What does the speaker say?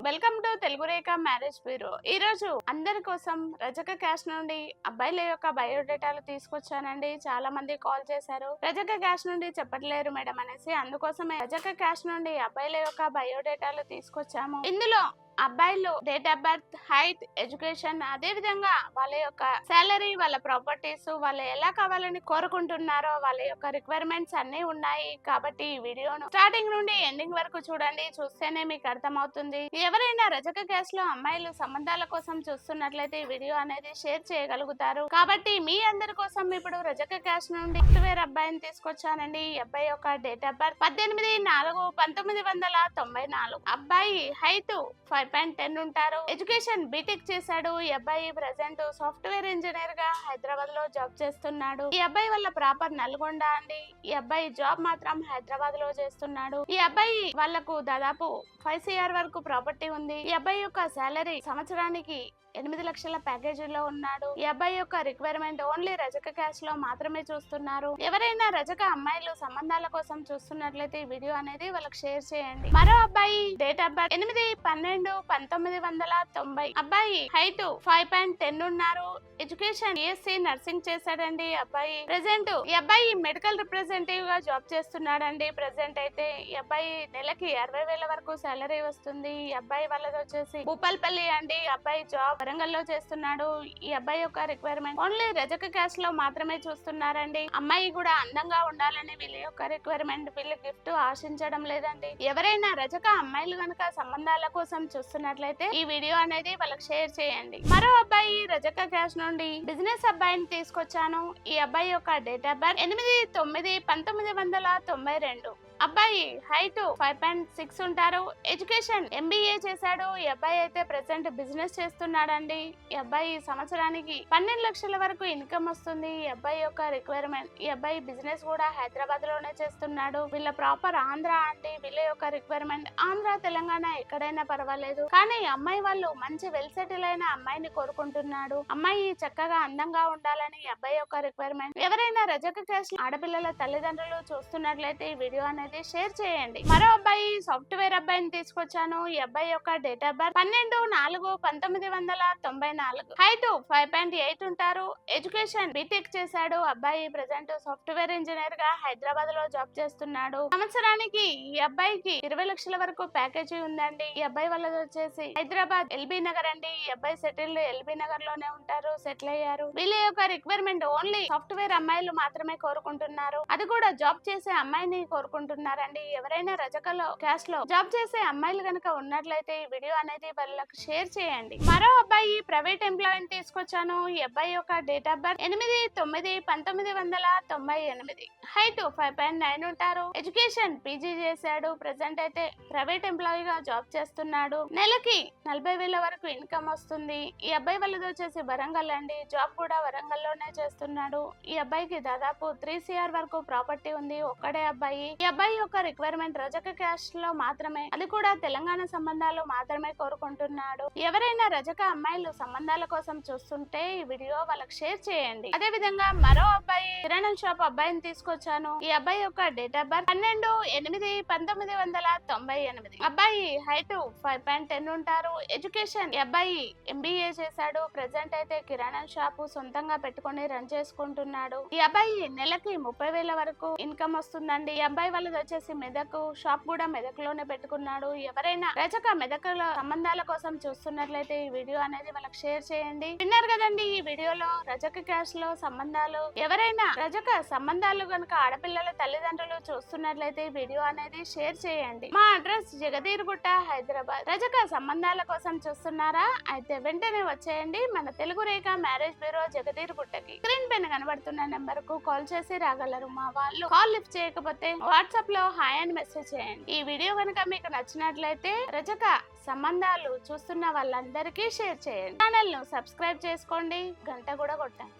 Welcome to Telugu Rekha marriage bureau. ఈ రోజు అందరి కోసం రజక క్యాష్ నుండి అబ్బాయిల యొక్క బయోడేటాలు తీసుకొచ్చానండి. చాలా మంది కాల్ చేశారు, రజక క్యాష్ నుండి చెప్పట్లేరు మేడం అనేసి. అందుకోసమే రజక క్యాష్ నుండి అబ్బాయిల యొక్క బయోడేటాలు తీసుకొచ్చాము. ఇందులో అబ్బాయిలు date of birth, height, education, అదే విధంగా వాళ్ళ యొక్క సాలరీ, వాళ్ళ ప్రాపర్టీస్, వాళ్ళు ఎలా కావాలని కోరుకుంటున్నారో వాళ్ళ యొక్క రిక్వైర్మెంట్స్ అన్ని ఉన్నాయి. కాబట్టి ఈ వీడియోను స్టార్టింగ్ నుండి ఎండింగ్ వరకు చూడండి. చూస్తేనే మీకు అర్థమవుతుంది. ఎవరైనా రజక క్యాష్ లో అమ్మాయిలు సంబంధాల కోసం చూస్తున్నట్లయితే ఈ వీడియో అనేది షేర్ చేయగలుగుతారు. కాబట్టి మీ అందరి కోసం ఇప్పుడు రజక క్యాష్ నుండి సాఫ్ట్వేర్ అబ్బాయిని తీసుకొచ్చానండి. ఈ అబ్బాయి యొక్క డేట్ ఆఫ్ బర్త్ 18/4/1994. అబ్బాయి హైట్ 5.10 ఉంటారు. ఎడ్యుకేషన్ బీటెక్ చేశాడు. ఈ అబ్బాయి ప్రెసెంట్ సాఫ్ట్వేర్ ఇంజనీర్ గా హైదరాబాద్ లో జాబ్ చేస్తున్నాడు. ఈ అబ్బాయి వాళ్ళ ప్రాపర్ నల్గొండ అండి. ఈ అబ్బాయి జాబ్ మాత్రం హైదరాబాద్ లో చేస్తున్నాడు. ఈ అబ్బాయి వాళ్ళకు దాదాపు 5 CR వరకు ప్రాపర్టీ ఉంది. ఈ అబ్బాయి యొక్క సాలరీ సంవత్సరానికి 8 లక్షల ప్యాకేజీలో ఉన్నాడు. ఈ అబ్బాయి యొక్క రిక్వైర్మెంట్ ఓన్లీ రజక క్యాష్ లో మాత్రమే చూస్తున్నారు. ఎవరైనా రజక అమ్మాయిలు సంబంధాల కోసం చూస్తున్నట్లయితే ఈ వీడియో అనేది వాళ్ళకి షేర్ చేయండి. మరో అబ్బాయి డేట్ ఆఫ్ బర్త్ 8/12/1990. అబ్బాయి హైట్ 5.10 ఉన్నారు. ఎడ్యుకేషన్ BSc నర్సింగ్ చేశాడండి. అబ్బాయి ప్రెసెంట్ ఈ అబ్బాయి మెడికల్ రిప్రజెంటేటివ్ గా జాబ్ చేస్తున్నాడండి. ప్రెసెంట్ అయితే ఈ అబ్బాయి నెలకి 60,000 వరకు సాలరీ వస్తుంది. ఈ అబ్బాయి వాళ్ళది వచ్చేసి భూపాల్పల్లి అండి. అబ్బాయి జాబ్ వరంగల్ లో చేస్తున్నాడు. ఈ అబ్బాయి యొక్క రిక్వైర్మెంట్ ఓన్లీ రజక క్యాష్ లో మాత్రమే చూస్తున్నారండి. అమ్మాయి కూడా అందంగా ఉండాలని వీళ్ళ యొక్క రిక్వైర్మెంట్. వీళ్ళు గిఫ్ట్ ఆశించడం లేదండి. ఎవరైనా రజక అమ్మాయిలు గనక సంబంధాల కోసం చూస్తున్నట్లయితే ఈ వీడియో అనేది వాళ్ళకి షేర్ చేయండి. మరో అబ్బాయి రజక క్యాష్ నుండి బిజినెస్ అబ్బాయిని తీసుకొచ్చాను. ఈ అబ్బాయి యొక్క డేట్ ఆఫ్ బర్త్ 8/9/1992. అబ్బాయి హైట్ 5.6 ఉంటారు. ఎడ్యుకేషన్ MBA చేశాడు. ఈ అబ్బాయి అయితే ప్రెసెంట్ బిజినెస్ చేస్తున్నాడండి. ఈ అబ్బాయి సంవత్సరానికి 12 లక్షల వరకు ఇన్కమ్ వస్తుంది. ఈ అబ్బాయి యొక్క రిక్వైర్మెంట్, ఈ అబ్బాయి బిజినెస్ కూడా హైదరాబాద్ లోనే చేస్తున్నాడు. వీళ్ళ ప్రాపర్ ఆంధ్ర అండి. వీళ్ళ యొక్క రిక్వైర్మెంట్ ఆంధ్ర, తెలంగాణ ఎక్కడైనా పర్వాలేదు, కానీ అమ్మాయి వాళ్ళు మంచి వెల్ సెటిల్ అయిన అమ్మాయిని కోరుకుంటున్నాడు. అమ్మాయి చక్కగా అందంగా ఉండాలని ఈ అబ్బాయి యొక్క రిక్వైర్మెంట్. ఎవరైనా రజక క్యాష్ ఆడపిల్లల తల్లిదండ్రులు చూస్తున్నట్లయితే ఈ వీడియో అనేది షేర్ చేయండి. మరో అబ్బాయి సాఫ్ట్వేర్ అబ్బాయిని తీసుకొచ్చాను. ఈ అబ్బాయి యొక్క డేట్ ఆఫ్ బర్త్ 12/4/1994. హైట్ 5.8 ఉంటారు. ఎడ్యుకేషన్ బీటెక్ చేశాడు. అబ్బాయి ప్రెసెంట్ సాఫ్ట్వేర్ ఇంజనీర్ గా హైదరాబాద్ లో జాబ్ చేస్తున్నాడు. సంవత్సరానికి ఈ అబ్బాయికి 20 లక్షల వరకు ప్యాకేజీ ఉందండి. ఈ అబ్బాయి వాళ్ళది వచ్చేసి హైదరాబాద్ LB నగర్ అండి. ఈ అబ్బాయి సెటిల్డ్ LB నగర్ లోనే ఉంటారు, సెటిల్ అయ్యారు. వీళ్ళ యొక్క రిక్వైర్మెంట్ ఓన్లీ సాఫ్ట్వేర్ అమ్మాయిలు మాత్రమే కోరుకుంటున్నారు. అది కూడా జాబ్ చేసే అమ్మాయిని కోరుకుంటున్నారండి. ఎవరైనా రజకలో క్యాష్ లో జాబ్ చేసే అమ్మాయిలు గనక ఉన్నట్లయితే ఈ వీడియో అనేది వాళ్ళకి షేర్ చేయండి. మరో అబ్బాయి ప్రైవేట్ ఎంప్లాయీని తీసుకొచ్చాను. ఈ అబ్బాయి యొక్క డేట్ ఆఫ్ బర్త్ 8/9/1998. హైట్ 5.9 ఉంటారు. ఎడ్యుకేషన్ PG చేశాడు. ప్రెసెంట్ అయితే ప్రైవేట్ ఎంప్లాయీగా జాబ్ చేస్తున్నాడు. నెలకి 40,000 వరకు ఇన్కమ్ వస్తుంది. ఈ అబ్బాయి వాళ్ళది వచ్చేసి వరంగల్ అండి. జాబ్ కూడా వరంగల్ లోనే చేస్తున్నాడు. ఈ అబ్బాయికి దాదాపు 3 CR వరకు ప్రాపర్టీ ఉంది. ఒక్కడే అబ్బాయి. ఈ అబ్బాయి యొక్క రిక్వైర్మెంట్ రజక క్యాష్ లో మాత్రమే, అది కూడా తెలంగాణ సంబంధాలు మాత్రమే కోరుకుంటున్నాడు. ఎవరైనా రజక అమ్మాయిలు సంబంధాల కోసం చూస్తుంటే ఈ వీడియో వాళ్ళకి షేర్ చేయండి. అదే విధంగా మరో అబ్బాయి కిరాణం షాప్ అబ్బాయిని తీసుకొచ్చాను. ఈ అబ్బాయి యొక్క డేట్ ఆఫ్ బర్త్ 12/8/1998. అబ్బాయి హైట్ 5.10 ఉంటారు. ఎడ్యుకేషన్ ఈ అబ్బాయి MBA చేశాడు. ప్రెసెంట్ అయితే కిరాణం షాపు సొంతంగా పెట్టుకుని రన్ చేసుకుంటున్నాడు. ఈ అబ్బాయి నెలకి 30,000 వరకు ఇన్కమ్ వస్తుందండి. ఈ అబ్బాయి వాళ్ళది వచ్చేసి మెదక్, షాప్ కూడా మెదక్ లోనే పెట్టుకున్నాడు. ఎవరైనా రజక మెదకుల సంబంధాల కోసం చూస్తున్నట్లయితే ఈ వీడియో అనేది వాళ్ళకి షేర్ చేయండి. విన్నారు కదండి, ఈ వీడియోలో రజక క్యాష్ లో సంబంధాలు, ఎవరైనా రజక సంబంధాలు గనుక ఆడపిల్లల తల్లిదండ్రులు చూస్తున్నట్లయితే ఈ వీడియో అనేది షేర్ చేయండి. మా అడ్రస్ జగదీర్గుట్ట, హైదరాబాద్. రజక సంబంధాల కోసం చూస్తున్నారా? అయితే వెంటనే వచ్చేయండి మన తెలుగు రేఖ మ్యారేజ్ బ్యూరో జగదీర్గుట్టకి. స్క్రీన్ పైన కనబడుతున్న నెంబర్ కు కాల్ చేసి రాగలరు. మా వాళ్ళు కాల్ లిఫ్ట్ చేయకపోతే వాట్సాప్ లో హాయ్ అని మెసేజ్ చేయండి. ఈ వీడియో కనుక మీకు నచ్చినట్లయితే రజక సంబంధాలు చూస్తున్న వాళ్ళందరికీ షేర్ చేయండి. ఛానల్ ను సబ్స్క్రైబ్ చేసుకోండి, గంట కూడా కొట్టండి.